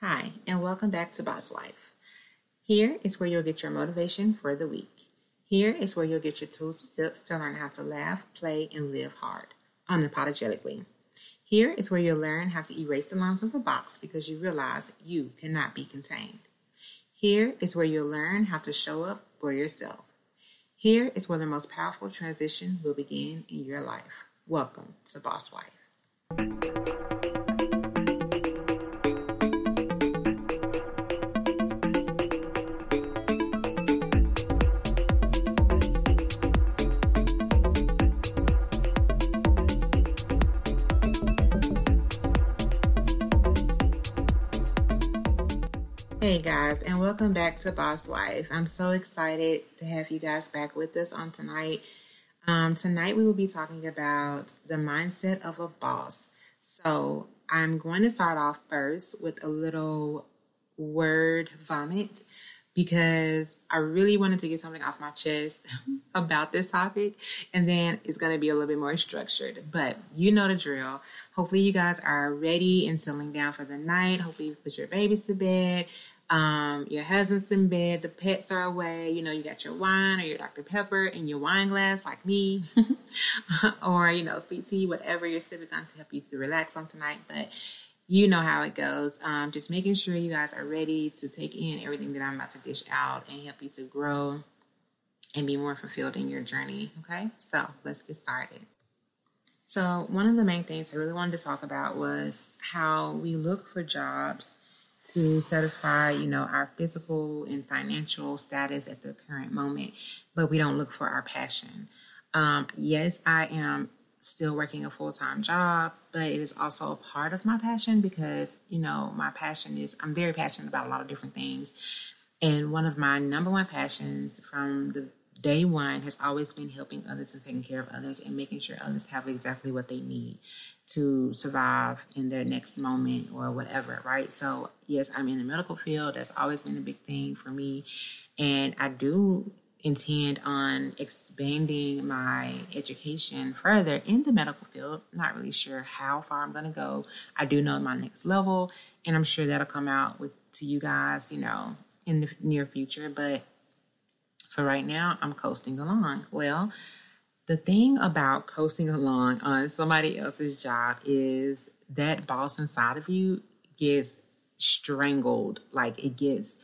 Hi, and welcome back to Boss Life. Here is where you'll get your motivation for the week. Here is where you'll get your tools and tips to learn how to laugh, play, and live hard, unapologetically. Here is where you'll learn how to erase the lines of the box because you realize you cannot be contained. Here is where you'll learn how to show up for yourself. Here is where the most powerful transition will begin in your life. Welcome to Boss Life. Hey guys, and welcome back to Boss Life. I'm so excited to have you guys back with us on tonight. Tonight we will be talking about the mindset of a boss. So I'm going to start off first with a little word vomit because I really wanted to get something off my chest about this topic, and then it's going to be a little bit more structured, but you know the drill. Hopefully you guys are ready and settling down for the night. Hopefully you put your babies to bed. Your husband's in bed, the pets are away, you got your wine or your Dr. Pepper in your wine glass like me, or, sweet tea, whatever you're sipping on to help you to relax on tonight. But you know how it goes. Just making sure you guys are ready to take in everything that I'm about to dish out and help you to grow and be more fulfilled in your journey. Okay, so let's get started. So one of the main things I really wanted to talk about was how we look for jobs to satisfy, our physical and financial status at the current moment, but we don't look for our passion. Yes, I am still working a full-time job, but it is also a part of my passion because, my passion is, I'm very passionate about a lot of different things. And one of my number one passions from the day one has always been helping others and taking care of others and making sure others have exactly what they need to survive in their next moment or whatever, right? So yes, I'm in the medical field. That's always been a big thing for me. And I do intend on expanding my education further in the medical field. Not really sure how far I'm going to go. I do know my next level, and I'm sure that'll come out to you guys, in the near future. But for right now, I'm coasting along. Well, the thing about coasting along on somebody else's job is that boss inside of you gets strangled. Like it gets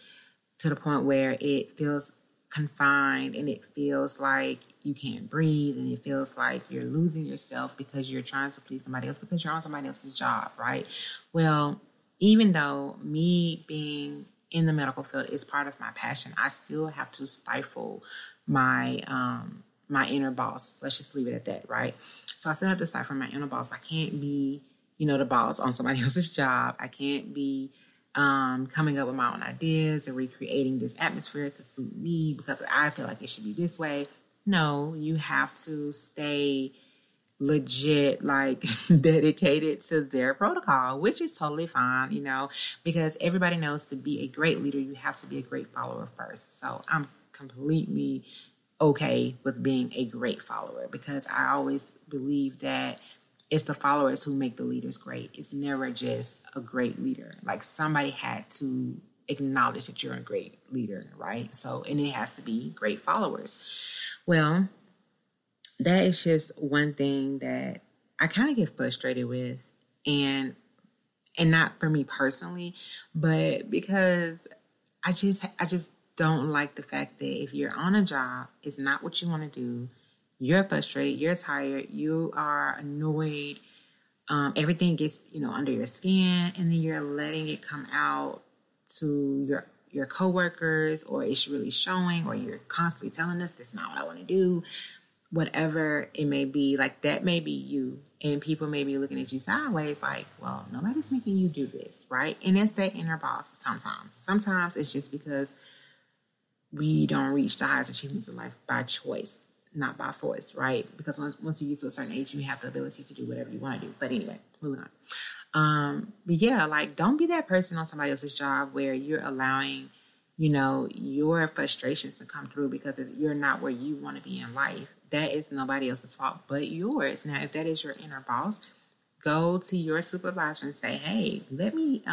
to the point where it feels confined and it feels like you can't breathe and it feels like you're losing yourself because you're trying to please somebody else because you're on somebody else's job, right? Well, even though me being in the medical field is part of my passion, I still have to stifle my inner boss. Let's just leave it at that, right? So I still have to stifle my inner boss. I can't be, the boss on somebody else's job. I can't be coming up with my own ideas and recreating this atmosphere to suit me because I feel like it should be this way. No, you have to stay legit, like dedicated to their protocol, which is totally fine, because everybody knows to be a great leader, you have to be a great follower first. So I'm completely okay with being a great follower because I always believe that it's the followers who make the leaders great. It's never just a great leader. Like somebody had to acknowledge that you're a great leader, right? So, and it has to be great followers. Well, that is just one thing that I kind of get frustrated with, and not for me personally, but because I just don't like the fact that if you're on a job, it's not what you want to do. You're frustrated, you're tired, you are annoyed. Everything gets, under your skin, and then you're letting it come out to your coworkers, or it's really showing, or you're constantly telling us this is not what I want to do. Whatever it may be, like that may be you, and people may be looking at you sideways like, well, nobody's making you do this, right? And it's that inner boss sometimes it's just because we don't reach the highest achievements in life by choice, not by force, right? Because once you get to a certain age, you have the ability to do whatever you want to do. But anyway, moving on. But yeah, like don't be that person on somebody else's job where you're allowing your frustrations to come through because you're not where you want to be in life. That is nobody else's fault but yours. Now, if that is your inner boss, Go to your supervisor and say, hey, let me,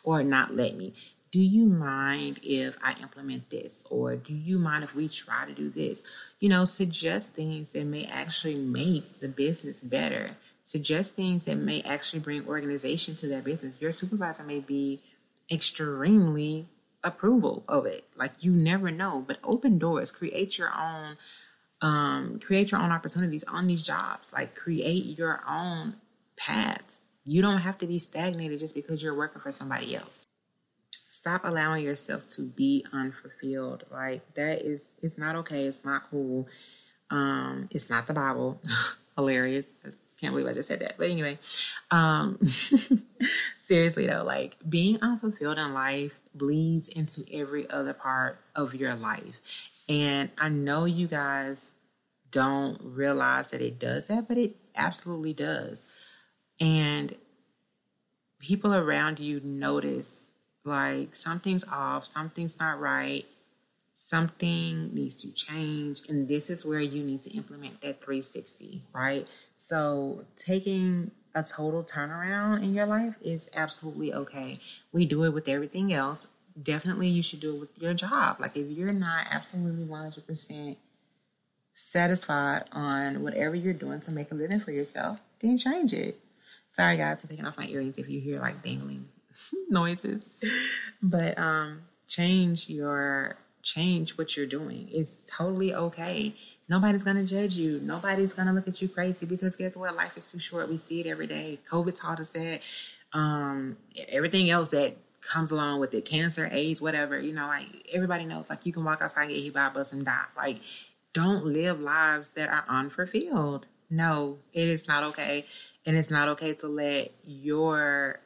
or not let me, do you mind if I implement this? Or do you mind if we try to do this? Suggest things that may actually make the business better. Suggest things that may actually bring organization to that business. Your supervisor may be extremely approval of it. Like, you never know, but open doors, create your own opportunities on these jobs. Like, create your own paths. You don't have to be stagnated just because you're working for somebody else. Stop allowing yourself to be unfulfilled. Like, it's not okay. It's not cool. It's not the Bible. Hilarious. Can't believe I just said that. But anyway, seriously though, like, being unfulfilled in life bleeds into every other part of your life. And I know you guys don't realize that it does that, but it absolutely does. And people around you notice, like, something's off, something's not right, something needs to change. And this is where you need to implement that 360, right? So taking a total turnaround in your life is absolutely okay. We do it with everything else. Definitely you should do it with your job. Like, if you're not absolutely 100% satisfied on whatever you're doing to make a living for yourself, then change it. Sorry guys, I'm taking off my earrings if you hear like dangling noises. But change what you're doing. It's totally okay. Nobody's going to judge you. Nobody's going to look at you crazy, because guess what? Life is too short. We see it every day. COVID taught us that. Everything else that comes along with it, cancer, AIDS, whatever, like, everybody knows, like, you can walk outside and get hit by a bus and die. Like, don't live lives that are unfulfilled. No, it is not okay. And it's not okay to let your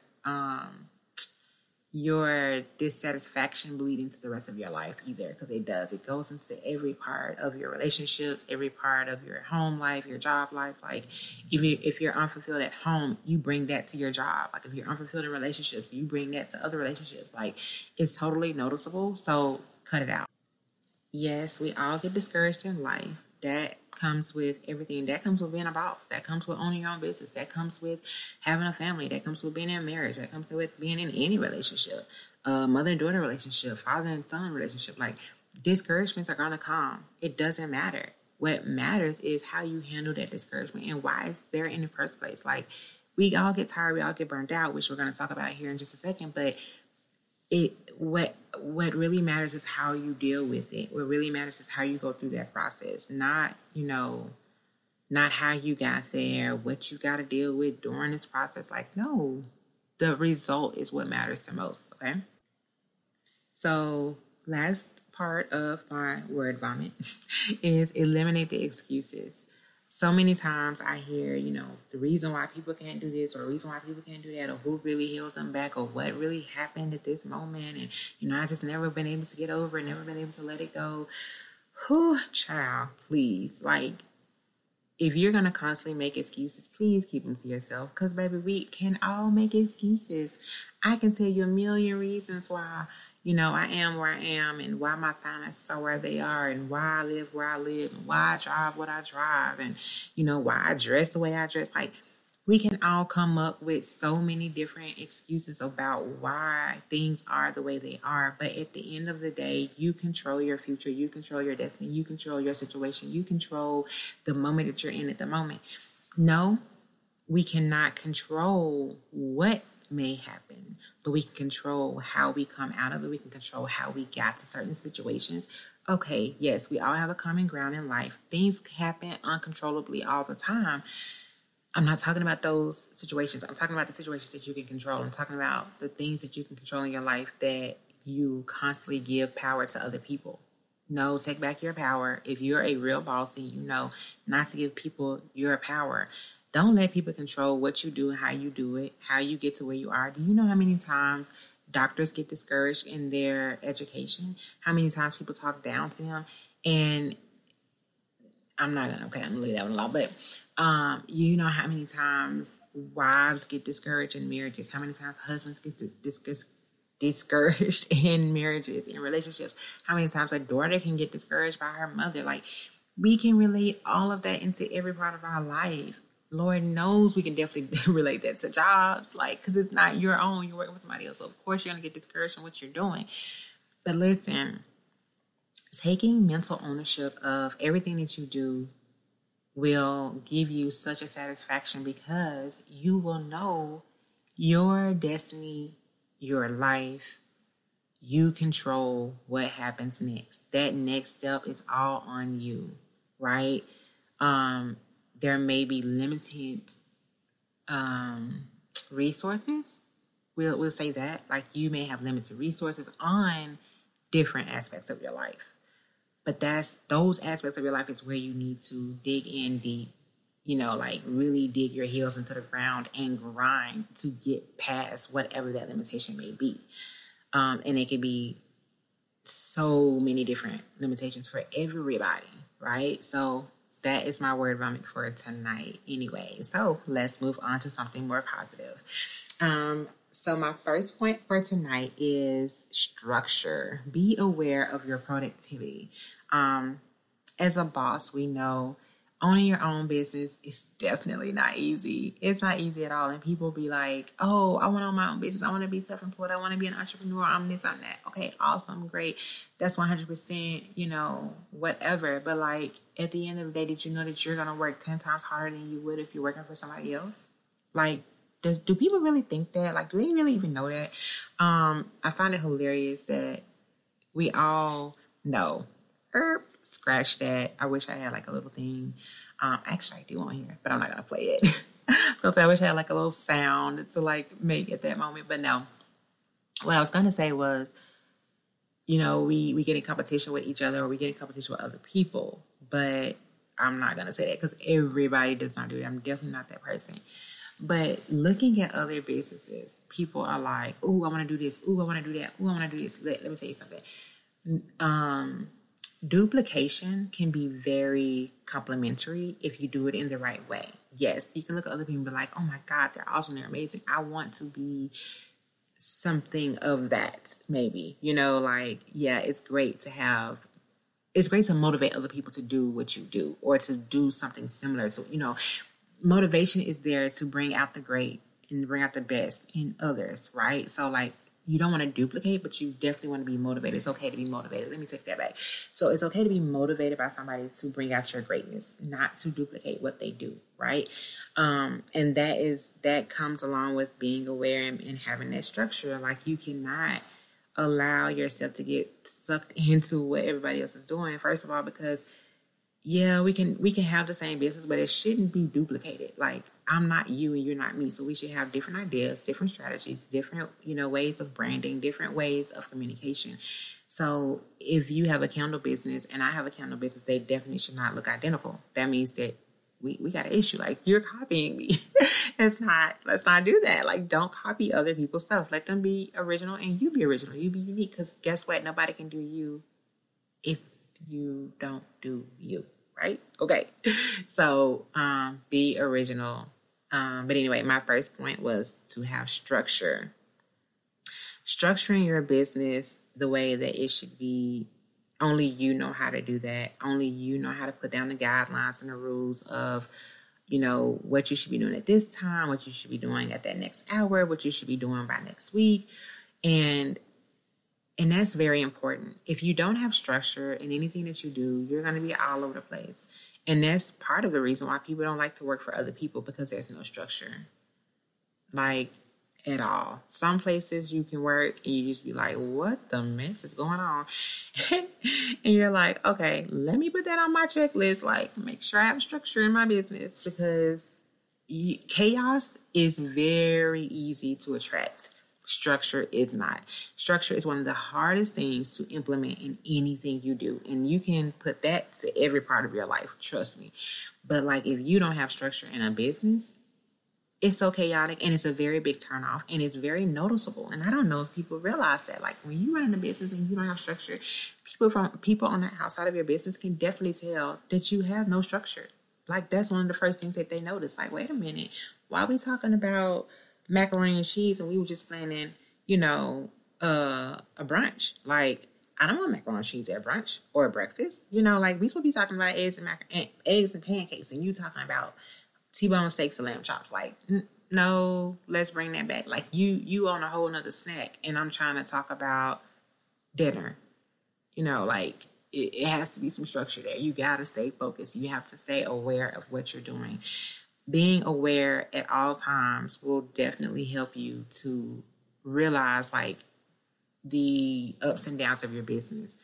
dissatisfaction bleed into the rest of your life either, because it does. It goes into every part of your relationships, every part of your home life, your job life. Like, if you're unfulfilled at home, you bring that to your job. Like, if you're unfulfilled in relationships, you bring that to other relationships. Like, it's totally noticeable. So cut it out. Yes, we all get discouraged in life. That comes with everything. That comes with being a boss. That comes with owning your own business. That comes with having a family. That comes with being in marriage. That comes with being in any relationship. Mother and daughter relationship, father and son relationship. Like, discouragements are going to come. It doesn't matter. What matters is how you handle that discouragement and why it's there in the first place. Like, we all get tired. We all get burned out, which we're going to talk about here in just a second. But what really matters is how you deal with it. What really matters is how you go through that process, not how you got there, what you got to deal with during this process. Like, no, the result is what matters the most. Okay. So last part of my word vomit is eliminate the excuses. So many times I hear, the reason why people can't do this, or the reason why people can't do that, or who really held them back, or what really happened at this moment. And, I just never been able to get over it, never been able to let it go. Whew, child, please. Like, if you're going to constantly make excuses, please keep them to yourself. Because, baby, we can all make excuses. I can tell you a million reasons why, I am where I am, and why my finances are where they are, and why I live where I live, and why I drive what I drive, and, why I dress the way I dress. Like, we can all come up with so many different excuses about why things are the way they are. But at the end of the day, you control your future. You control your destiny. You control your situation. You control the moment that you're in at the moment. No, we cannot control what may happen, but we can control how we come out of it. We can control how we got to certain situations. Okay, yes, we all have a common ground in life. Things happen uncontrollably all the time. I'm not talking about those situations. I'm talking about the situations that you can control. I'm talking about the things that you can control in your life that you constantly give power to other people. No, take back your power. If you're a real boss, then you know not to give people your power. Don't let people control what you do and how you do it, how you get to where you are. Do you know how many times doctors get discouraged in their education? How many times people talk down to them? And I'm going to leave that one alone. But you know how many times wives get discouraged in marriages? How many times husbands get discouraged in marriages, in relationships? How many times a daughter can get discouraged by her mother? Like, we can relate all of that into every part of our life. Lord knows we can definitely relate that to jobs, like, because it's not your own. You're working with somebody else. So, of course, you're going to get discouraged in what you're doing. But listen, taking mental ownership of everything that you do will give you such a satisfaction because you will know your destiny, your life. You control what happens next. That next step is all on you, right? There may be limited resources. We'll say that. Like, you may have limited resources on different aspects of your life. But those aspects of your life is where you need to dig in deep, like really dig your heels into the ground and grind to get past whatever that limitation may be. And it can be so many different limitations for everybody, right? So that is my word vomit for tonight anyway. So let's move on to something more positive. So my first point for tonight is structure. Be aware of your productivity. As a boss, we know owning your own business is definitely not easy. It's not easy at all. And people be like, oh, I want to own my own business. I want to be self-employed. I want to be an entrepreneur. I'm this, I'm that. Okay, awesome, great. That's 100%, whatever. But like, at the end of the day, did you know that you're going to work 10 times harder than you would if you're working for somebody else? Like, do people really think that? Like, do they really even know that? I find it hilarious that we all know. Scratch that. I wish I had like a little thing. Actually, I do on here, but I'm not going to play it. So I wish I had like a little sound to like make at that moment. But no, what I was going to say was, we get in competition with each other or we get in competition with other people. But I'm not going to say that because everybody does not do that. I'm definitely not that person. But looking at other businesses, people are like, oh, I want to do this. Oh, I want to do that. Oh, I want to do this. Let me tell you something. Duplication can be very complimentary if you do it in the right way. Yes, you can look at other people and be like, oh my God, they're awesome, they're amazing. I want to be something of that, maybe. It's great to motivate other people to do what you do or to do something similar to, motivation is there to bring out the great and bring out the best in others, right? So like, you don't want to duplicate, but you definitely want to be motivated. It's okay to be motivated. Let me take that back. So it's okay to be motivated by somebody to bring out your greatness, not to duplicate what they do, right? And that comes along with being aware and having that structure. Like, you cannot allow yourself to get sucked into what everybody else is doing. First of all, because we can have the same business, but it shouldn't be duplicated. Like, I'm not you and you're not me. So we should have different ideas, different strategies, different, ways of branding, different ways of communication. So if you have a candle business and I have a candle business, they definitely should not look identical. That means that we got an issue. Like, you're copying me. Let's not do that. Like, don't copy other people's stuff. Let them be original and you be original. You be unique. Because guess what? Nobody can do you if you don't do you, right? Okay. So, be original. But anyway, my first point was to have structure. Structuring your business the way that it should be, only you know how to do that. Only you know how to put down the guidelines and the rules of, what you should be doing at this time, what you should be doing at that next hour, what you should be doing by next week. And that's very important. If you don't have structure in anything that you do, you're going to be all over the place. And that's part of the reason why people don't like to work for other people, because there's no structure. Like, at all. Some places you can work and you just be like, what the mess is going on? And you're like, okay, let me put that on my checklist. Like, make sure I have structure in my business, because chaos is very easy to attract. Structure is not. Structure is one of the hardest things to implement in anything you do. And you can put that to every part of your life, trust me. But like, if you don't have structure in a business, it's so chaotic and it's a very big turnoff and it's very noticeable. And I don't know if people realize that. Like, when you run a business and you don't have structure, people on the outside of your business can definitely tell that you have no structure. Like, that's one of the first things that they notice. Like, wait a minute, why are we talking about macaroni and cheese and we were just planning, a brunch? Like, I don't want macaroni and cheese at brunch or breakfast. Like, we supposed to be talking about eggs and pancakes, and you talking about T-bone steaks and lamb chops. Like, no, let's bring that back. Like, you on a whole nother snack, and I'm trying to talk about dinner. You know, like, it has to be some structure there. You got to stay focused. You have to stay aware of what you're doing. Being aware at all times will definitely help you to realize, like, the ups and downs of your business.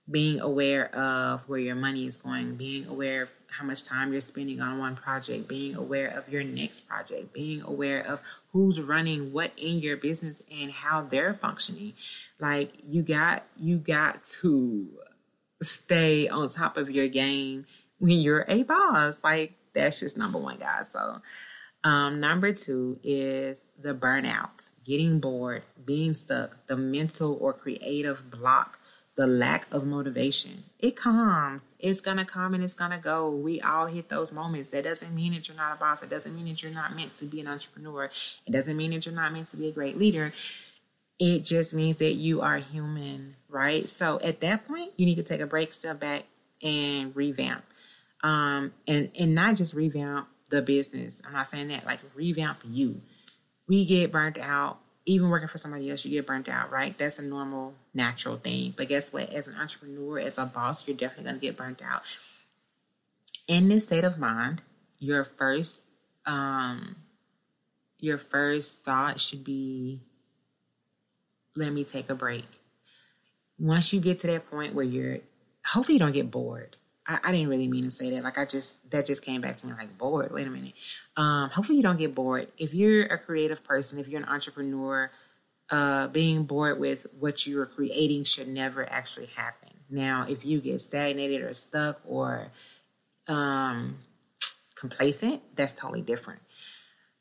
Being aware of where your money is going, being aware of how much time you're spending on one project, being aware of your next project, being aware of who's running what in your business and how they're functioning. Like, you got to stay on top of your game when you're a boss. Like, that's just number one, guys. So number two is the burnout, getting bored, being stuck, the mental or creative block, the lack of motivation. It comes. It's going to come and it's going to go. We all hit those moments. That doesn't mean that you're not a boss. It doesn't mean that you're not meant to be an entrepreneur. It doesn't mean that you're not meant to be a great leader. It just means that you are human, right? So at that point, you need to take a break, step back, and revamp. And not just revamp the business. I'm not saying that. Like, revamp you. We get burnt out. Even working for somebody else, you get burnt out, right? That's a normal, natural thing. But guess what? As an entrepreneur, as a boss, you're definitely going to get burnt out. In this state of mind, your first thought should be, let me take a break. Once you get to that point where hopefully you don't get bored. I didn't really mean to say that. Like, that just came back to me like, bored. Wait a minute. Hopefully you don't get bored. If you're a creative person, if you're an entrepreneur, being bored with what you're creating should never actually happen. Now, if you get stagnated or stuck or complacent, that's totally different.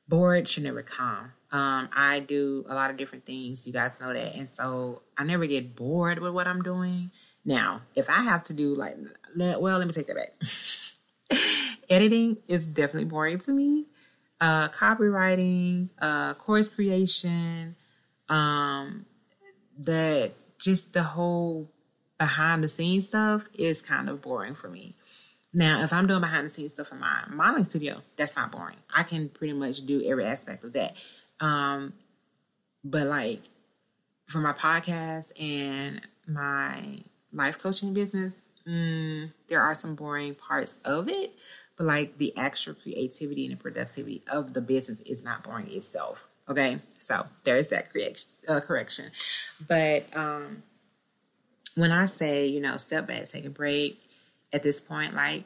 Bored should never come. I do a lot of different things. You guys know that. And so I never get bored with what I'm doing. Now, if I have to do let me take that back. Editing is definitely boring to me. Copywriting, course creation, the whole behind the scenes stuff is kind of boring for me. Now, if I'm doing behind the scenes stuff in my modeling studio, that's not boring. I can pretty much do every aspect of that. But like for my podcast and my life coaching business, there are some boring parts of it, but like the actual creativity and the productivity of the business is not boring itself. Okay, so there's that correction. But when I say, step back, take a break, at this point, like,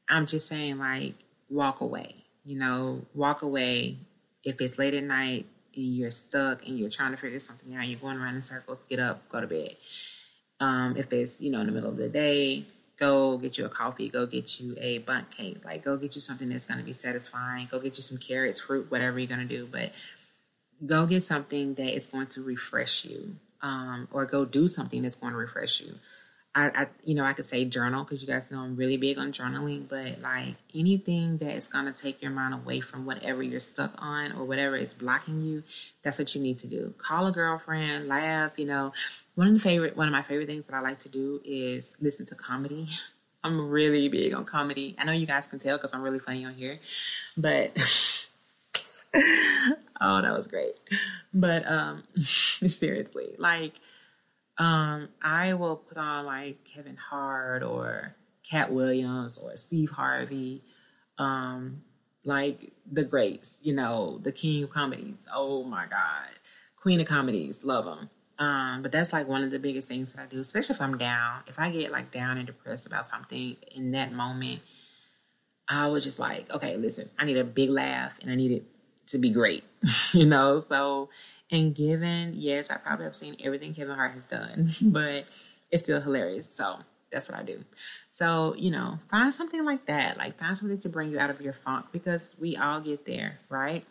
I'm just saying, like, walk away. Walk away. If it's late at night and you're stuck and you're trying to figure something out, you're going around in circles, get up, go to bed. If it's, in the middle of the day, go get you a coffee, go get you a bundt cake, like go get you something that's going to be satisfying, go get you some carrots, fruit, whatever you're going to do, but go get something that is going to refresh you, or go do something that's going to refresh you. I could say journal, because you guys know I'm really big on journaling, but like anything that is going to take your mind away from whatever you're stuck on or whatever is blocking you, that's what you need to do. Call a girlfriend, laugh, One of my favorite things that I like to do is listen to comedy. I'm really big on comedy. I know you guys can tell because I'm really funny on here, but oh, that was great. But seriously, like, I will put on like Kevin Hart or Cat Williams or Steve Harvey, like the greats, the king of comedies. Oh my God. Queen of comedies. Love them. But that's like one of the biggest things that I do, especially if I'm down. If I get like down and depressed about something in that moment, I was just like, okay, listen, I need a big laugh and I need it to be great, so, and given, yes, I probably have seen everything Kevin Hart has done, but it's still hilarious. So that's what I do. So, find something like that, like find something to bring you out of your funk, because we all get there, right?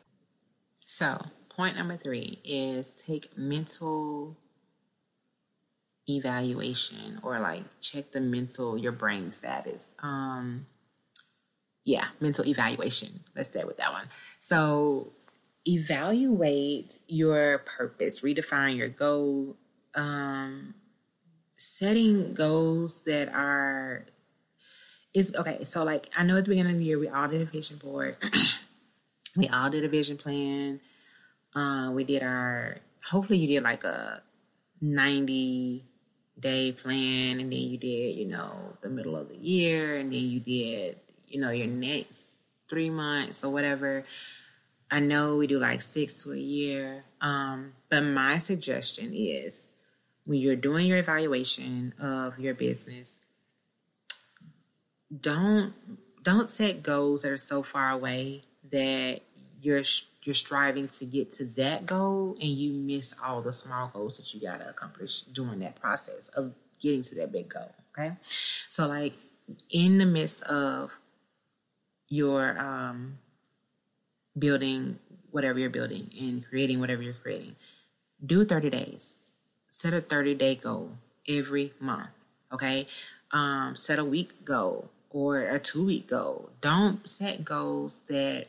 So point number 3 is take mental evaluation, or like check your brain status. Mental evaluation. Let's stay with that one. So evaluate your purpose, redefine your goal, setting goals that are it's okay. So like, I know at the beginning of the year, we all did a vision board. We all did a vision plan. We did hopefully you did like a 90-day plan, and then you did, the middle of the year, and then you did, your next 3 months or whatever. I know we do like 6 to a year. But my suggestion is, when you're doing your evaluation of your business, don't set goals that are so far away that you're striving to get to that goal and you miss all the small goals that you got to accomplish during that process of getting to that big goal. Okay. So like, in the midst of your building whatever you're building and creating whatever you're creating, do 30 days. Set a 30-day goal every month. Okay. Set a week goal or a 2-week goal. Don't set goals that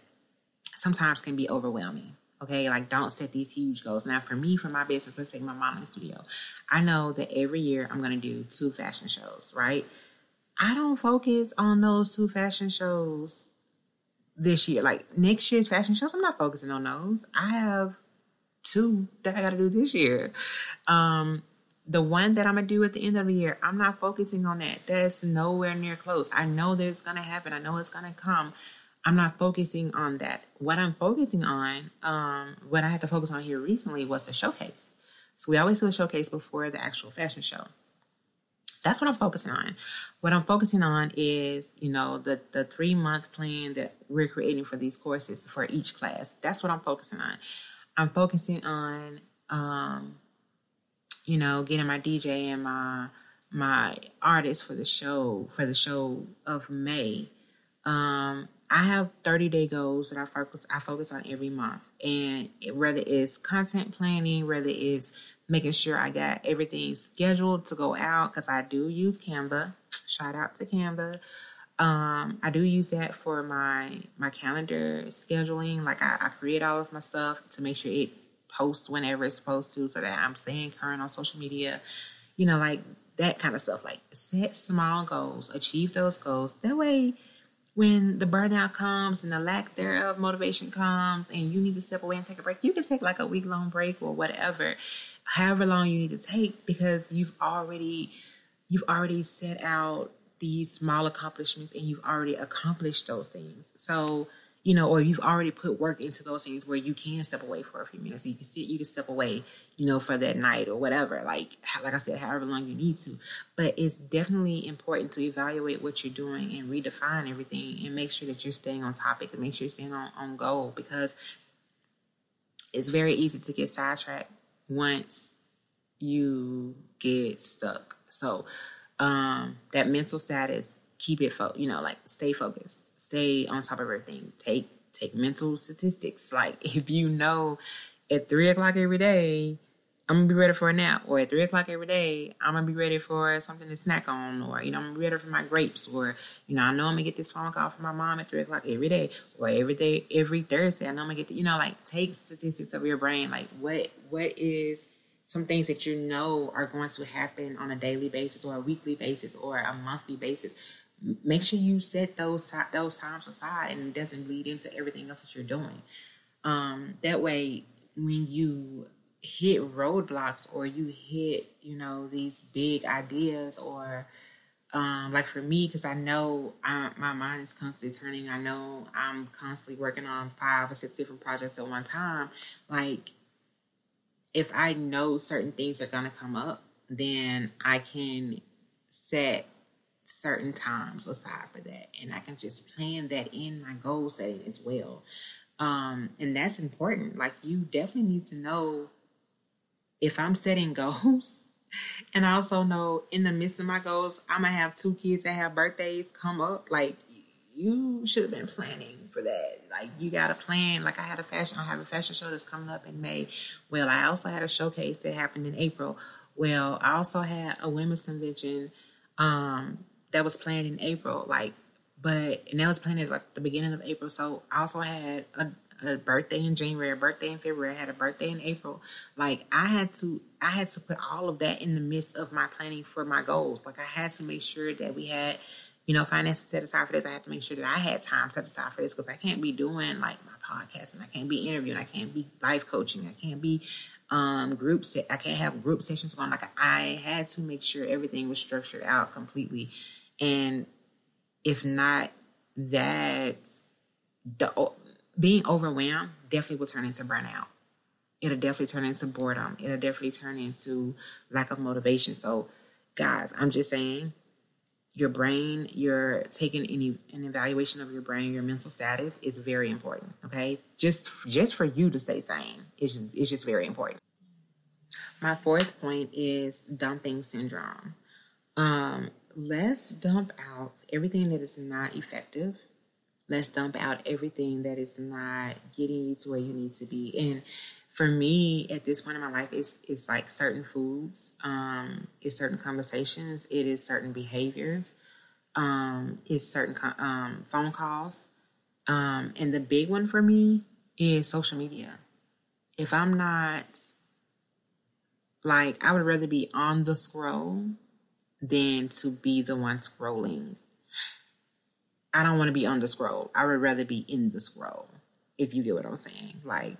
sometimes can be overwhelming. Okay. Like, don't set these huge goals. Now, for me, for my business, let's say my modeling studio, I know that every year I'm going to do 2 fashion shows, right? I don't focus on those 2 fashion shows this year. Like, next year's fashion shows, I'm not focusing on those. I have 2 that I got to do this year. The one that I'm going to do at the end of the year, I'm not focusing on that. That's nowhere near close. I know that it's going to happen. I know it's going to come. I'm not focusing on that. What I'm focusing on, what I had to focus on here recently, was the showcase. So we always do a showcase before the actual fashion show. That's what I'm focusing on. What I'm focusing on is, the 3-month plan that we're creating for these courses for each class. That's what I'm focusing on. I'm focusing on, getting my DJ and my artists for the show of May. I have 30-day goals that I focus on every month. And whether it's content planning, whether it's making sure I got everything scheduled to go out, because I do use Canva. Shout out to Canva. I do use that for my calendar scheduling. Like, I create all of my stuff to make sure it posts whenever it's supposed to, so that I'm staying current on social media, like that kind of stuff. Like, set small goals, achieve those goals. That way, when the burnout comes and the lack thereof motivation comes and you need to step away and take a break, you can take like a week-long break or whatever, however long you need to take, because you've already set out these small accomplishments and you've already accomplished those things. So, or you've already put work into those things where you can step away for a few minutes. So you can step away, for that night or whatever. Like I said, however long you need to. But it's definitely important to evaluate what you're doing and redefine everything and make sure that you're staying on topic and make sure you're staying on goal, because it's very easy to get sidetracked once you get stuck. So that mental status, keep it stay focused. Stay on top of everything. Take mental statistics. Like, if at 3:00 every day, I'm gonna be ready for a nap, or at 3:00 every day, I'm gonna be ready for something to snack on, or I'm gonna be ready for my grapes, or I know I'm gonna get this phone call from my mom at 3:00 every day, or every Thursday, I know I'm gonna get take statistics of your brain. Like, what is some things that are going to happen on a daily basis, or a weekly basis, or a monthly basis. Make sure you set those times aside, and it doesn't bleed into everything else that you're doing. That way, when you hit roadblocks or you hit, these big ideas, or like for me, because I know my mind is constantly turning. I know I'm constantly working on 5 or 6 different projects at one time. Like, if I know certain things are going to come up, then I can set certain times aside for that, and I can just plan that in my goal setting as well. And that's important. Like, you definitely need to know if I'm setting goals, and I also know in the midst of my goals, I'm gonna have 2 kids that have birthdays come up. Like, you should have been planning for that. Like, you gotta plan. Like, I have a fashion show that's coming up in May. Well, I also had a showcase that happened in April. Well, I also had a women's convention that was planned in April, and that was planned at like the beginning of April. So I also had a birthday in January, a birthday in February, I had a birthday in April. Like, I had to put all of that in the midst of my planning for my goals. Like, I had to make sure that we had, finances set aside for this. I have to make sure that I had time set aside for this because I can't be doing like my podcast and I can't be interviewing. I can't be life coaching. I can't be I can't have group sessions going. Like I had to make sure everything was structured out completely. And if not that, being overwhelmed definitely will turn into burnout. It'll definitely turn into boredom. It'll definitely turn into lack of motivation. So guys, I'm just saying, your brain, you're taking an evaluation of your brain, your mental status is very important. Okay. Just for you to stay sane. It's just very important. My fourth point is dumping syndrome. Let's dump out everything that is not effective. Let's dump out everything that is not getting you to where you need to be. And for me, at this point in my life, it's like certain foods, it's certain conversations, it is certain behaviors, it's certain phone calls. And the big one for me is social media. If I'm not, like, I would rather be on the scroll than to be the one scrolling. I don't want to be on the scroll. I would rather be in the scroll, if you get what I'm saying. Like,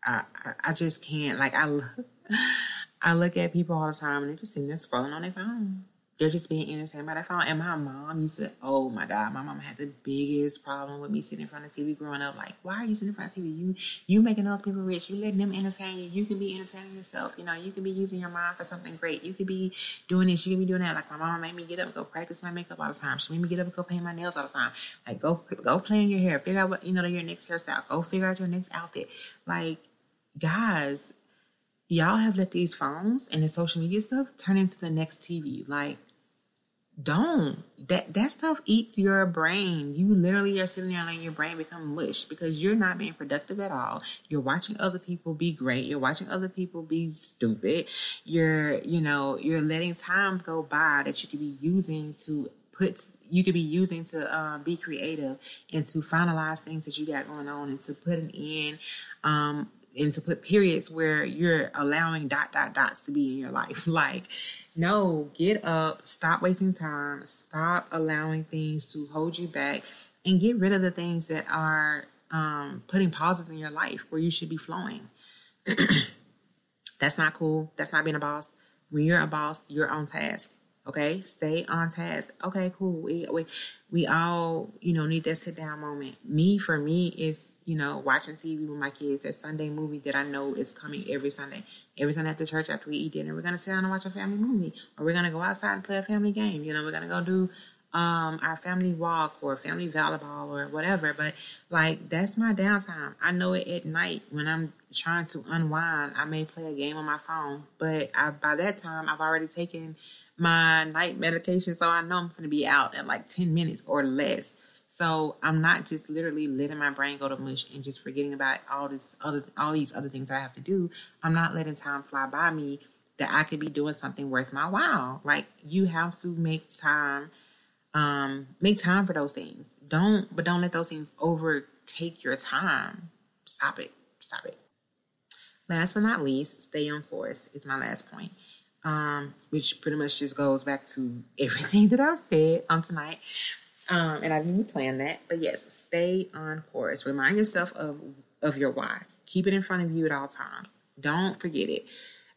I just can't. Like, I look at people all the time and they're just sitting there scrolling on their phone. They're just being entertained by their phone. And my mom used to, oh my God, my mom had the biggest problem with me sitting in front of TV growing up. Like, why are you sitting in front of TV? You making those people rich. You letting them entertain you. You can be entertaining yourself. You can be using your mind for something great. You could be doing this. You can be doing that. Like, my mama made me get up and go practice my makeup all the time. She made me get up and go paint my nails all the time. Like, go play in your hair. Figure out what, your next hairstyle. Go figure out your next outfit. Like, guys, y'all have let these phones and the social media stuff turn into the next TV. Like, don't. That stuff eats your brain. You literally are sitting there letting your brain become mush because you're not being productive at all. You're watching other people be great. You're watching other people be stupid. You're letting time go by that you could be using to be creative and to finalize things that you got going on and to put an end, and to put periods where you're allowing dots to be in your life. Like, no, get up, stop wasting time, stop allowing things to hold you back, and get rid of the things that are putting pauses in your life where you should be flowing. That's not cool. That's not being a boss. When you're a boss, you're on task. Okay, stay on task. Okay, cool. We all, need that sit down moment. For me, is, watching TV with my kids, that Sunday movie that I know is coming every Sunday. Every Sunday after church, after we eat dinner, we're going to sit down and watch a family movie. Or we're going to go outside and play a family game. We're going to go do our family walk or family volleyball or whatever. But, like, that's my downtime. I know it at night when I'm trying to unwind. I may play a game on my phone. But by that time, I've already taken my night medication, so I know I'm going to be out in like 10 minutes or less. So I'm not just literally letting my brain go to mush and just forgetting about all these other things I have to do. I'm not letting time fly by me that I could be doing something worth my while. Like, you have to make time for those things. Don't let those things overtake your time. Stop it. Last but not least, stay on course is my last point. Which pretty much just goes back to everything that I've said on tonight. And I didn't even plan that. But yes, stay on course. Remind yourself of your why. Keep it in front of you at all times. Don't forget it.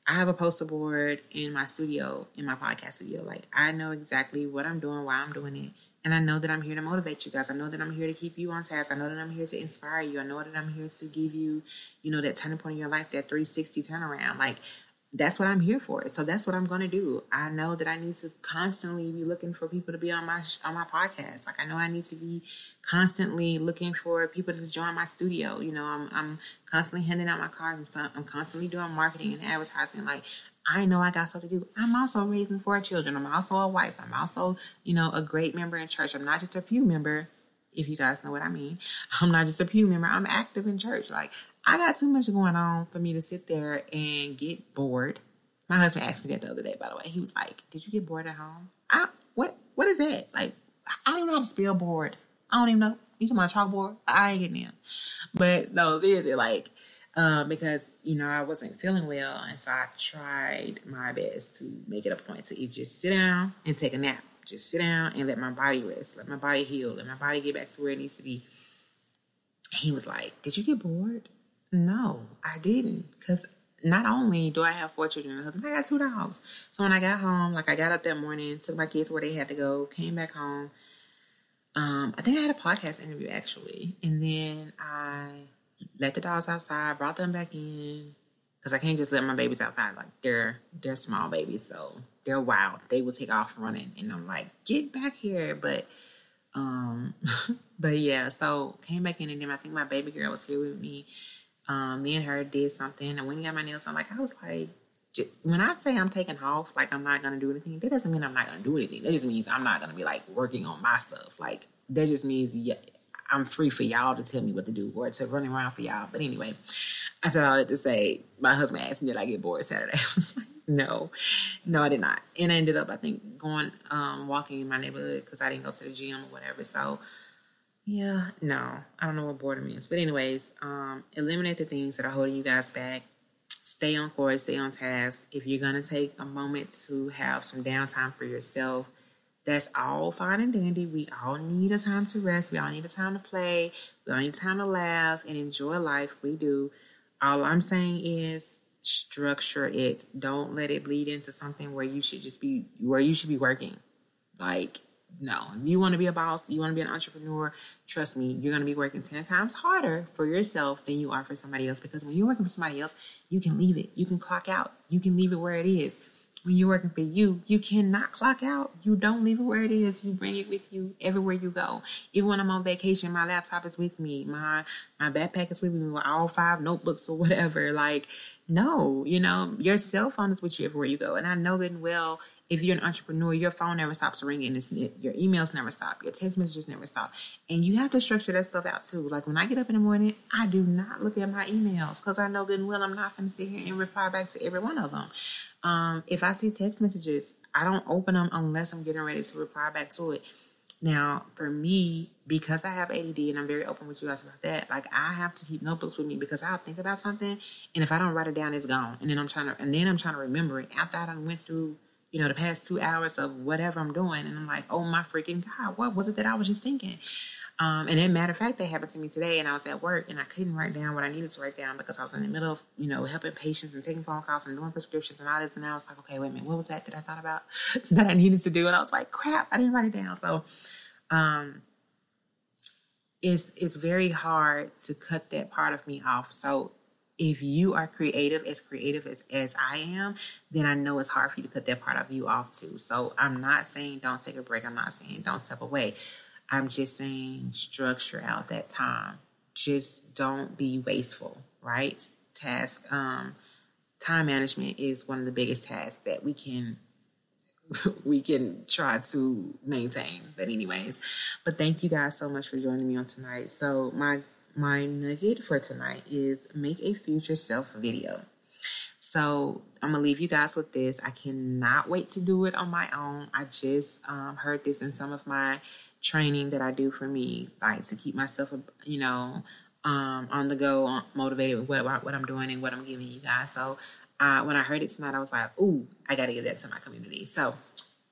I have a poster board in my studio, in my podcast studio. Like, I know exactly what I'm doing, why I'm doing it. And I know that I'm here to motivate you guys. I know that I'm here to keep you on task. I know that I'm here to inspire you. I know that I'm here to give you, that turning point in your life, that 360 turnaround. Like, that's what I'm here for. So that's what I'm going to do. I know that I need to constantly be looking for people to be on my podcast. Like, I know I need to be constantly looking for people to join my studio. I'm constantly handing out my cards. I'm constantly doing marketing and advertising. Like, I know I got stuff to do. I'm also raising 4 children. I'm also a wife. I'm also, a great member in church. I'm not just a pew member, if you guys know what I mean. I'm not just a pew member. I'm active in church. Like, I got too much going on for me to sit there and get bored. My husband asked me that the other day, by the way. He was like, did you get bored at home? What is that? Like, I don't even know how to spell bored. I don't even know. You talking about chalkboard? I ain't getting them. But no, seriously, like, because, I wasn't feeling well. And so I tried my best to make it a point to just sit down and take a nap. just sit down and let my body rest, let my body heal, let my body get back to where it needs to be. He was like, did you get bored? No, I didn't. Because not only do I have 4 children and a husband, I got 2 dogs. So when I got home, like I got up that morning, took my kids where they had to go, came back home. I think I had a podcast interview actually. And then I let the dogs outside, brought them back in. Because I can't just let my babies outside. Like they're small babies, so they're wild. They will take off running. And I'm like, get back here. But but yeah, so came back in, and then I think my baby girl was here with me. Me and her did something. And when he got my nails done, like I was like, when I say I'm taking off, like I'm not gonna do anything, that doesn't mean I'm not gonna do anything. That just means I'm not gonna be like working on my stuff. Like that just means I'm free for y'all to tell me what to do or to run around for y'all. But anyway, I said all that to say, my husband asked me, did I get bored Saturday? I was like, no, I did not. And I ended up, I think, going walking in my neighborhood because I didn't go to the gym or whatever. So yeah, no, I don't know what boredom is. But anyways, eliminate the things that are holding you guys back. Stay on course, stay on task. If you're going to take a moment to have some downtime for yourself, that's all fine and dandy. We all need a time to rest. We all need a time to play. We all need time to laugh and enjoy life. We do. All I'm saying is structure it. Don't let it bleed into something where you should be working. Like, no. If you want to be a boss, you want to be an entrepreneur, trust me, you're going to be working 10 times harder for yourself than you are for somebody else. Because when you're working for somebody else, you can leave it. You can clock out. You can leave it where it is. When you're working for you, you cannot clock out. You don't leave it where it is. You bring it with you everywhere you go. Even when I'm on vacation, my laptop is with me. My backpack is with me with all 5 notebooks or whatever. Like, no, your cell phone is with you everywhere you go. And I know good and well, if you're an entrepreneur, your phone never stops ringing. Your emails never stop. Your text messages never stop. And you have to structure that stuff out too. Like when I get up in the morning, I do not look at my emails because I know good and well I'm not going to sit here and reply back to every one of them. If I see text messages, I don't open them unless I'm getting ready to reply back to it. Now, for me, because I have ADD and I'm very open with you guys about that, like I have to keep notebooks with me because I'll think about something and if I don't write it down, it's gone. And then I'm trying to remember it after I done went through, the past 2 hours of whatever I'm doing. And I'm like, oh my freaking God, what was it that I was just thinking? And as a matter of fact, that happened to me today and I was at work and I couldn't write down what I needed to write down because I was in the middle of, helping patients and taking phone calls and doing prescriptions and all this. And I was like, okay, wait a minute, what was that I thought about that I needed to do? And I was like, crap, I didn't write it down. So, it's very hard to cut that part of me off. So if you are creative as I am, then I know it's hard for you to cut that part of you off too. So I'm not saying don't take a break. I'm not saying don't step away. I'm just saying structure out that time. Just don't be wasteful, right? Time management is one of the biggest tasks that we can try to maintain. But anyways, thank you guys so much for joining me on tonight. So my nugget for tonight is make a future self video. So I'm going to leave you guys with this. I cannot wait to do it on my own. I just heard this in some of my training that I do for me, like to keep myself, on the go, motivated with what I'm doing and what I'm giving you guys. So when I heard it tonight, I was like, ooh, I got to give that to my community. So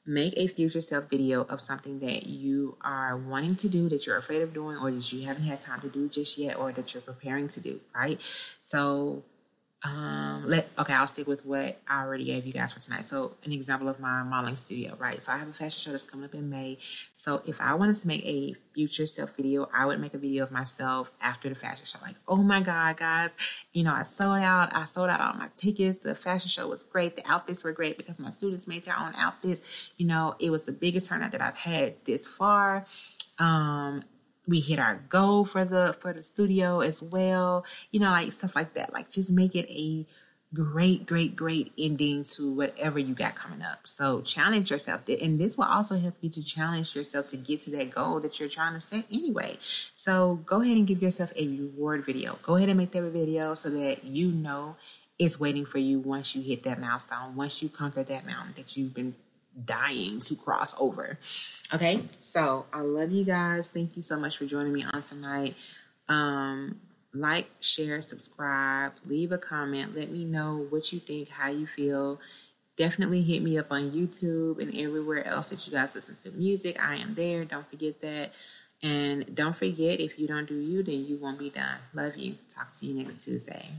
make a future self video of something that you are wanting to do, that you're afraid of doing, or that you haven't had time to do just yet, or that you're preparing to do, right? So I'll stick with what I already gave you guys for tonight. So an example of my modeling studio, right? So I have a fashion show that's coming up in May. So if I wanted to make a future self video, I would make a video of myself after the fashion show. Like, oh my God, guys, I sold out all my tickets. The fashion show was great. The outfits were great because my students made their own outfits. It was the biggest turnout that I've had this far. We hit our goal for the studio as well, like stuff like that. Like just make it a great ending to whatever you got coming up. So challenge yourself. And this will also help you to challenge yourself to get to that goal that you're trying to set anyway. So go ahead and give yourself a reward video. Go ahead and make that video so that it's waiting for you once you hit that milestone, once you conquer that mountain that you've been dying to cross over. Okay, so I love you guys. Thank you so much for joining me on tonight. Like, share, subscribe, leave a comment. Let me know what you think, how you feel. Definitely hit me up on YouTube and everywhere else that you guys listen to music. I am there. Don't forget that. And don't forget, if you don't do you, then you won't be done. Love you. Talk to you next Tuesday.